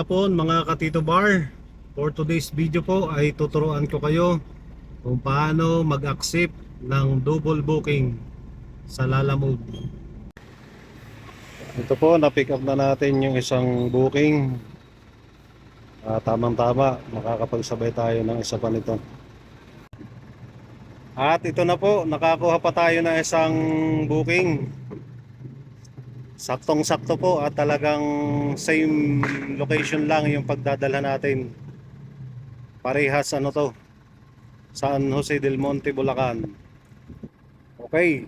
hapon mga Katito Bar. For today's video po ay tuturuan ko kayo kung paano mag-accept ng double booking sa Lalamove. Ito po, na-pick up na natin yung isang booking. Tamang-tama, makakapagsabay tayo ng isa pa nito. At ito na po, nakakuha pa tayo ng isang booking. Saktong-sakto po at talagang same location lang yung pagdadala natin. Parehas ano to, San Jose del Monte, Bulacan. Okay,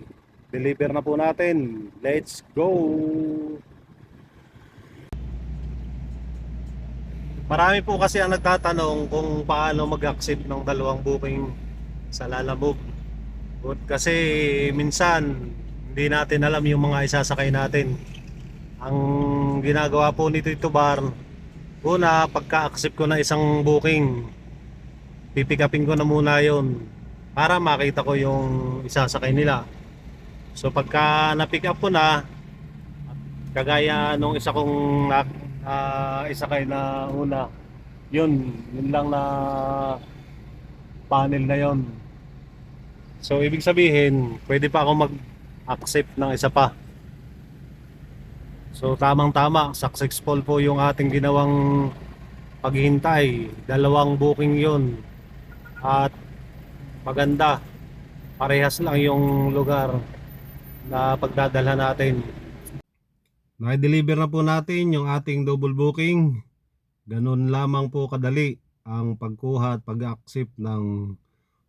deliver na po natin. Let's go! Marami po kasi ang nagtatanong kung paano mag-accept ng dalawang booking sa Lalamove. Kasi minsan hindi natin alam yung mga isasakay natin. Ang ginagawa po nito bar, una pagka-accept ko na isang booking, pipikapin ko na muna yon para makita ko yung isasakay nila. So pagka na-pick up ko na, kagaya nung isa kong isakay na una, yun lang na panel na yon. So ibig sabihin, pwede pa ako mag-accept ng isa pa. So tamang-tama, successful po yung ating ginawang paghihintay. Dalawang booking yon at maganda. Parehas lang yung lugar na pagdadala natin. Na-deliver na po natin yung ating double booking. Ganun lamang po kadali ang pagkuha at pag-accept ng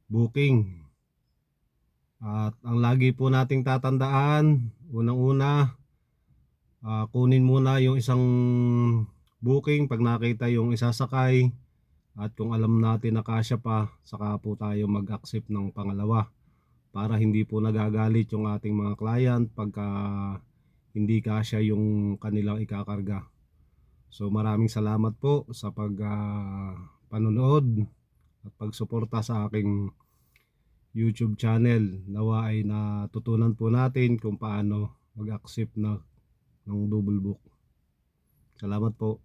booking. At ang lagi po nating tatandaan, unang-una, kunin muna yung isang booking pag nakita yung isasakay, at kung alam natin na kasya pa, saka po tayo mag-accept ng pangalawa para hindi po nagagalit yung ating mga client pagka hindi kasya yung kanilang ikakarga. So maraming salamat po sa panonood at pagsuporta sa aking YouTube channel. Nawa ay natutunan po natin kung paano mag-accept ng double book. Salamat po.